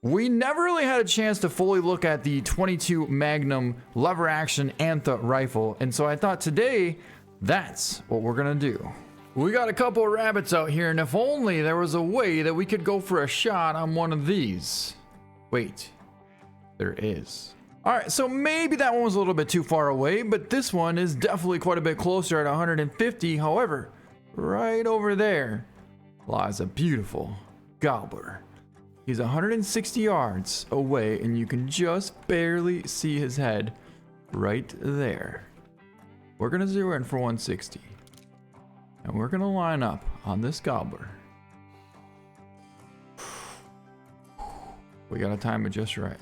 We never really had a chance to fully look at the 22 Magnum lever action ANANTHA rifle, and so I thought today that's what we're gonna do. We got a couple of rabbits out here, and if only there was a way that we could go for a shot on one of these. Wait, there is. All right, so maybe that one was a little bit too far away, but this one is definitely quite a bit closer at 150. However, right over there lies a beautiful gobbler. He's 160 yards away, and you can just barely see his head right there. We're gonna zero in for 160, and we're gonna line up on this gobbler. We gotta time it just right.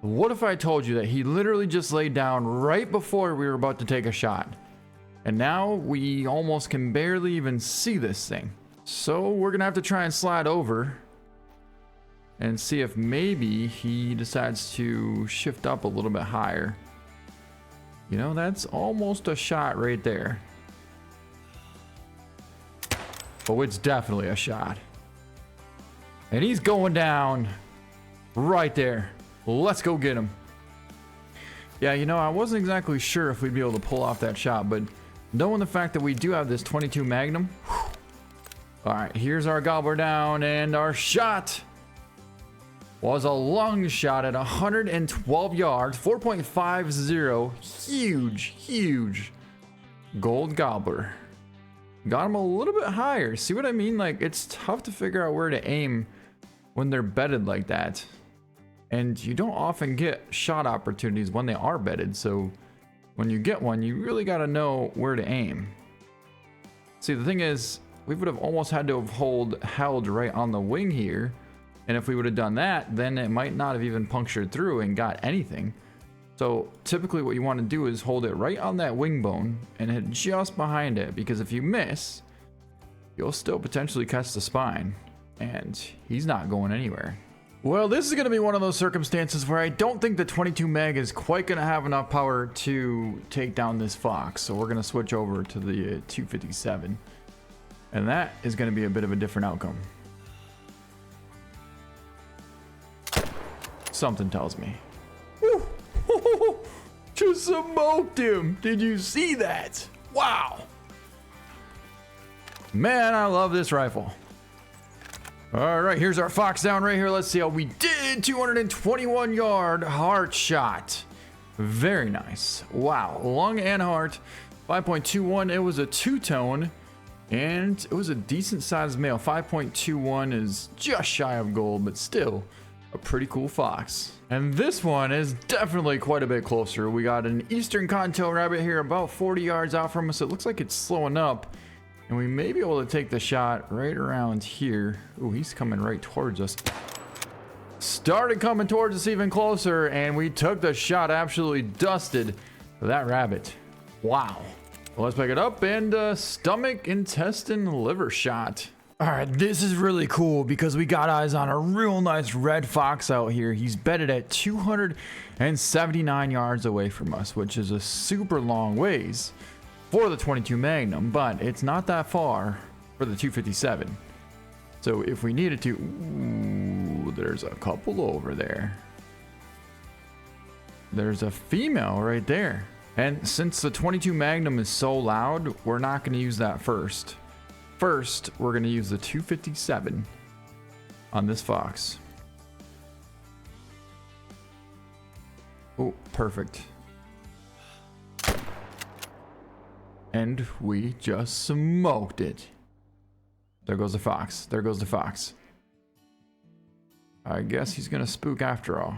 What if I told you that he literally just laid down right before we were about to take a shot? And now we almost can barely even see this thing. So we're gonna have to try and slide over and see if maybe he decides to shift up a little bit higher. You know, that's almost a shot right there. Oh, it's definitely a shot. And he's going down right there. Let's go get him. Yeah, you know, I wasn't exactly sure if we'd be able to pull off that shot, but knowing the fact that we do have this 22 Magnum. All right, here's our gobbler down, and our shot was a long shot at 112 yards, 4.50. Huge gold gobbler. Got him a little bit higher. See what I mean? Like, it's tough to figure out where to aim when they're bedded like that. And you don't often get shot opportunities when they are bedded, so when you get one, you really got to know where to aim. See, the thing is, we would have almost had to have held right on the wing here, and if we would have done that, then it might not have even punctured through and got anything. So typically what you want to do is hold it right on that wing bone and hit just behind it, because if you miss, you'll still potentially catch the spine, and he's not going anywhere. Well, this is going to be one of those circumstances where I don't think the 22 Mag is quite going to have enough power to take down this fox. So we're going to switch over to the 257. And that is going to be a bit of a different outcome. Something tells me. Woo! Just smoked him. Did you see that? Wow. Man, I love this rifle. All right, here's our fox down right here. Let's see how we did. 221 yard heart shot. Very nice. Wow, lung and heart. 5.21. It was a two-tone, and it was a decent sized male. 5.21 is just shy of gold, but still a pretty cool fox. And this one is definitely quite a bit closer. We got an eastern cottontail rabbit here about 40 yards out from us. It looks like it's slowing up, and we may be able to take the shot right around here. Ooh, he's coming right towards us. Started coming towards us even closer, and we took the shot. Absolutely dusted that rabbit. Wow. Well, let's pick it up, and stomach, intestine, liver shot. All right, this is really cool because we got eyes on a real nice red fox out here. He's bedded at 279 yards away from us, which is a super long ways for the 22 Magnum, but it's not that far for the 257. So if we needed to, ooh, there's a couple over there. There's a female right there. And since the 22 Magnum is so loud, we're not going to use that first. First, we're going to use the 257 on this fox. Oh, perfect. And we just smoked it. There goes the fox. There goes the fox. I guess he's going to spook after all.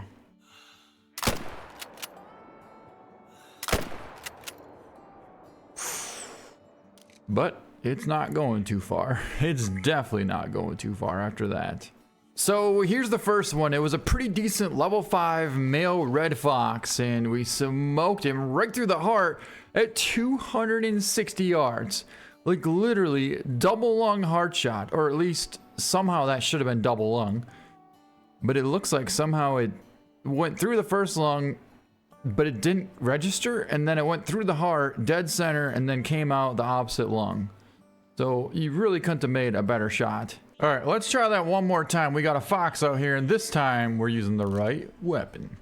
But it's not going too far. It's definitely not going too far after that. So here's the first one. It was a pretty decent level 5 male red fox, and we smoked him right through the heart at 260 yards. Like literally double lung heart shot, or at least somehow that should have been double lung. But it looks like somehow it went through the first lung, but it didn't register, and then it went through the heart, dead center, and then came out the opposite lung. So you really couldn't have made a better shot. All right, let's try that one more time. We got a fox out here, and this time we're using the right weapon.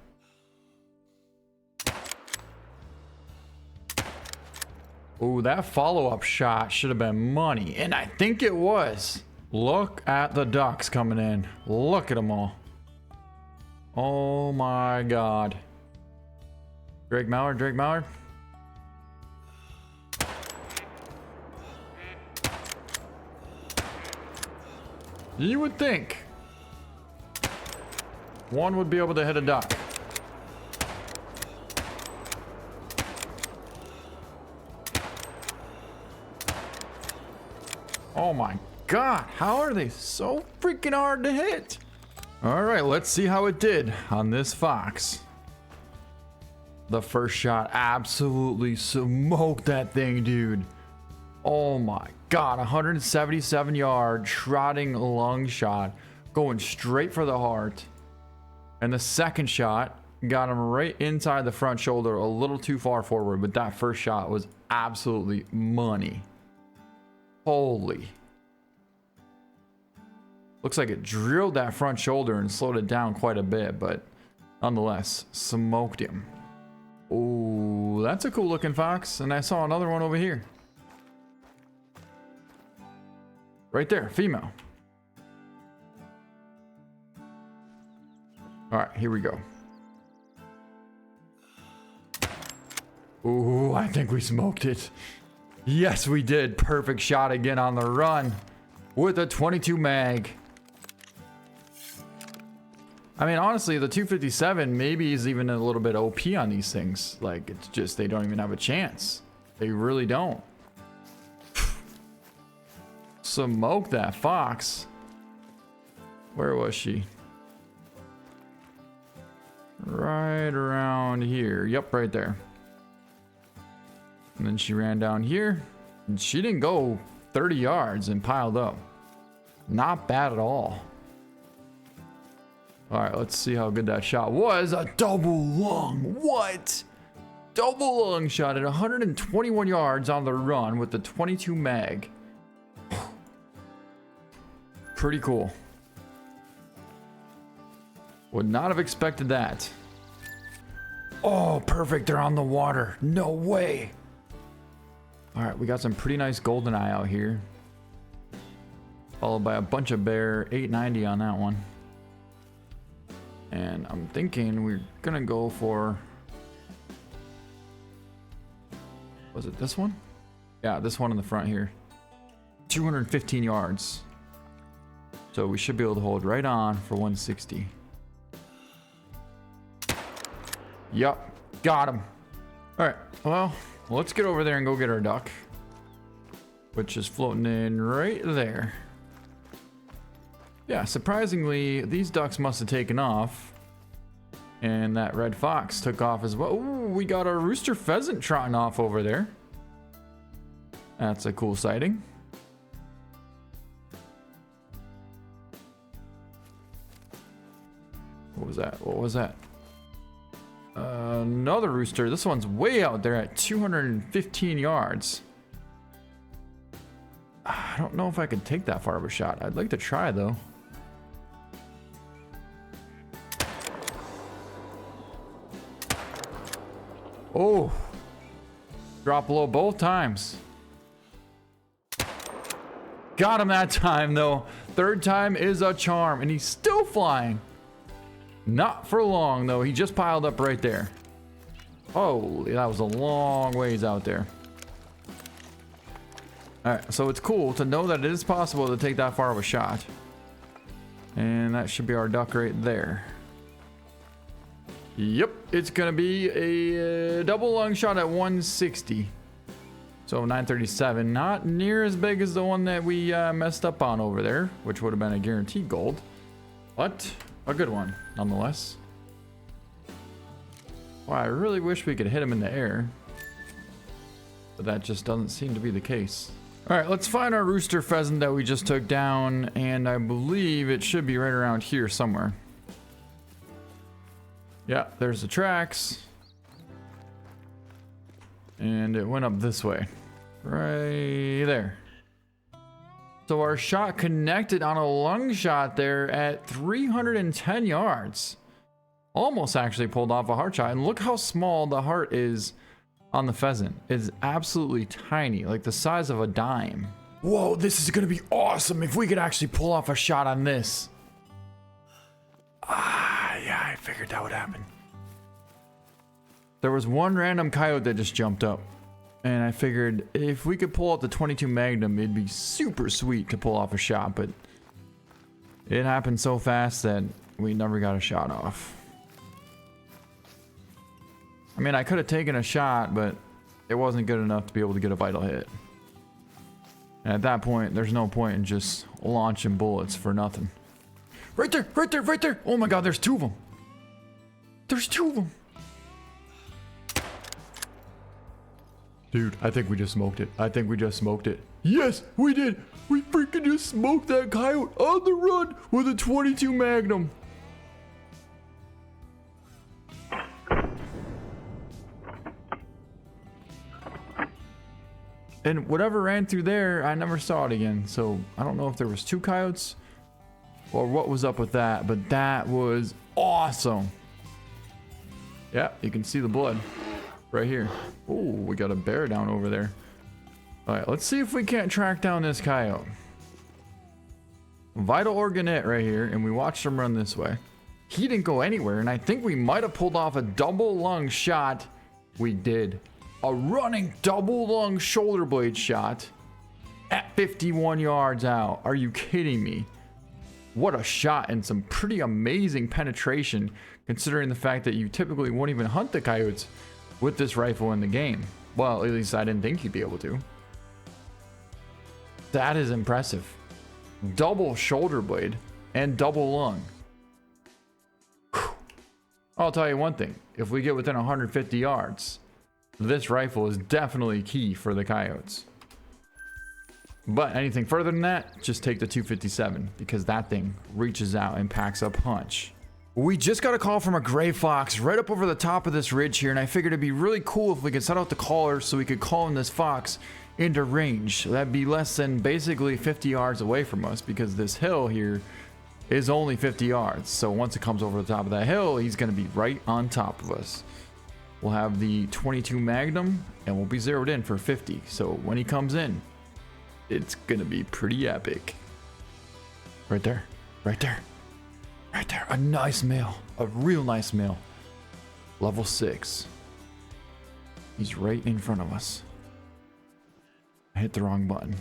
Oh, that follow-up shot should have been money, and I think it was. Look at the ducks coming in. Look at them all. Oh my God. Drake Mallard, Drake Mallard. You would think one would be able to hit a duck. Oh my God, how are they so freaking hard to hit? All right, let's see how it did on this fox. The first shot absolutely smoked that thing, dude. Oh my God, 177 yard trotting lung shot, going straight for the heart. And the second shot got him right inside the front shoulder, a little too far forward, but that first shot was absolutely money. Holy. Looks like it drilled that front shoulder and slowed it down quite a bit, but nonetheless, smoked him. Oh, that's a cool looking fox. And I saw another one over here. Right there, female. All right, here we go. Ooh, I think we smoked it. Yes, we did. Perfect shot again on the run with a 22 mag. I mean, honestly, the 257 maybe is even a little bit OP on these things. Like, it's just, they don't even have a chance. They really don't. Smoke that fox. Where was she? Right around here. Yep, right there. And then she ran down here. And she didn't go 30 yards and piled up. Not bad at all. All right, let's see how good that shot was. A double lung. What? Double lung shot at 121 yards on the run with the 22 mag. Pretty cool. Would not have expected that. Oh, perfect. They're on the water. No way. All right, we got some pretty nice goldeneye out here. Followed by a bunch of bear. 890 on that one. And I'm thinking we're gonna go for... Was it this one? Yeah, this one in the front here. 215 yards. So we should be able to hold right on for 160. Yup, got him. All right, well, let's get over there and go get our duck, which is floating in right there. Yeah, surprisingly, these ducks must have taken off, and that red fox took off as well. Ooh, we got our rooster pheasant trotting off over there. That's a cool sighting. What was that? What was that? Another rooster. This one's way out there at 215 yards. I don't know if I could take that far of a shot. I'd like to try though. Oh, drop low both times. Got him that time though. Third time is a charm, and he's still flying. Not for long though. He just piled up right there. Holy, that was a long ways out there. All right, so it's cool to know that it is possible to take that far of a shot. And that should be our duck right there. Yep, it's gonna be a double lung shot at 160. So 937, not near as big as the one that we messed up on over there, which would have been a guaranteed gold, but a good one nonetheless. Wow, I really wish we could hit him in the air, but that just doesn't seem to be the case. All right, let's find our rooster pheasant that we just took down, and I believe it should be right around here somewhere. Yeah, there's the tracks. And it went up this way. Right there. So our shot connected on a lung shot there at 310 yards. Almost actually pulled off a heart shot. And look how small the heart is on the pheasant. It's absolutely tiny, like the size of a dime. Whoa, this is gonna be awesome if we could actually pull off a shot on this. Yeah, I figured that would happen. There was one random coyote that just jumped up. And I figured if we could pull out the 22 Magnum, it'd be super sweet to pull off a shot, but it happened so fast that we never got a shot off. I mean, I could have taken a shot, but it wasn't good enough to be able to get a vital hit. And at that point, there's no point in just launching bullets for nothing. Right there, right there, right there. Oh my God, there's two of them. There's two of them. Dude, I think we just smoked it. I think we just smoked it. Yes, we did. We freaking just smoked that coyote on the run with a 22 Magnum. And whatever ran through there, I never saw it again. So I don't know if there was two coyotes or what was up with that, but that was awesome. Yeah, you can see the blood right here. Oh, we got a bear down over there. All right, let's see if we can't track down this coyote. Vital organette right here, and we watched him run this way. He didn't go anywhere, and I think we might have pulled off a double lung shot. We did. A running double lung shoulder blade shot at 51 yards out. Are you kidding me? What a shot and some pretty amazing penetration, considering the fact that you typically won't even hunt the coyotes with this rifle in the game. Well, at least I didn't think you'd be able to. That is impressive. Double shoulder blade and double lung. Whew. I'll tell you one thing. If we get within 150 yards, this rifle is definitely key for the coyotes. But anything further than that, just take the 257 because that thing reaches out and packs a punch. We just got a call from a gray fox right up over the top of this ridge here, and I figured it'd be really cool if we could set out the caller so we could call in this fox into range. That'd be less than basically 50 yards away from us because this hill here is only 50 yards. So once it comes over the top of that hill, he's going to be right on top of us. We'll have the 22 Magnum and we'll be zeroed in for 50. So when he comes in, it's going to be pretty epic. Right there, right there. Right there, a nice male, a real nice male. Level 6. He's right in front of us. I hit the wrong button.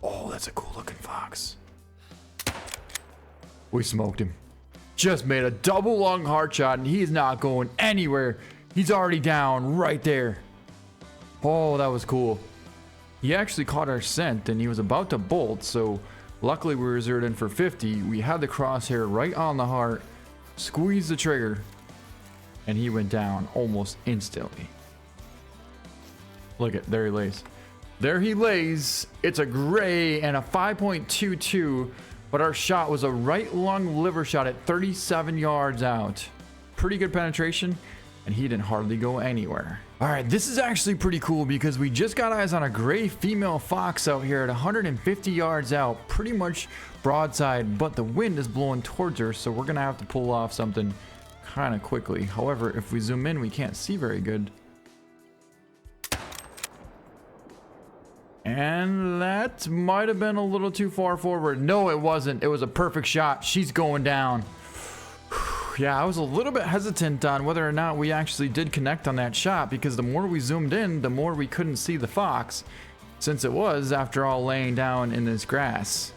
Oh, that's a cool looking fox. We smoked him. Just made a double lung heart shot and he's not going anywhere. He's already down right there. Oh, that was cool. He actually caught our scent and he was about to bolt, so luckily we were zeroed in for 50. We had the crosshair right on the heart, squeezed the trigger, and he went down almost instantly. Look at, there he lays. There he lays. It's a gray and a 5.22, but our shot was a right lung liver shot at 37 yards out. Pretty good penetration, and he didn't hardly go anywhere. All right, this is actually pretty cool because we just got eyes on a gray female fox out here at 150 yards out, pretty much broadside, but the wind is blowing towards her, so we're gonna have to pull off something kind of quickly. However, if we zoom in, we can't see very good. And that might have been a little too far forward. No, it wasn't. It was a perfect shot. She's going down. Yeah, I was a little bit hesitant on whether or not we actually did connect on that shot because the more we zoomed in, the more we couldn't see the fox, since it was, after all, laying down in this grass.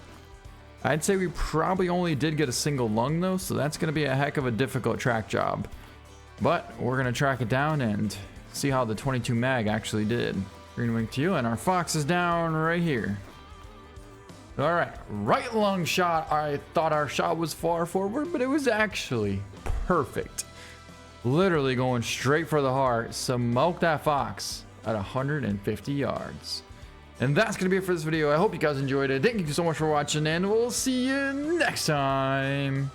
I'd say we probably only did get a single lung though, so that's going to be a heck of a difficult track job. But we're going to track it down and see how the 22 mag actually did. Green wing to you, and our fox is down right here. All right, right lung shot. I thought our shot was far forward, but it was actually perfect. Literally going straight for the heart. Smoke that fox at 150 yards. And that's going to be it for this video. I hope you guys enjoyed it. Thank you so much for watching, and we'll see you next time.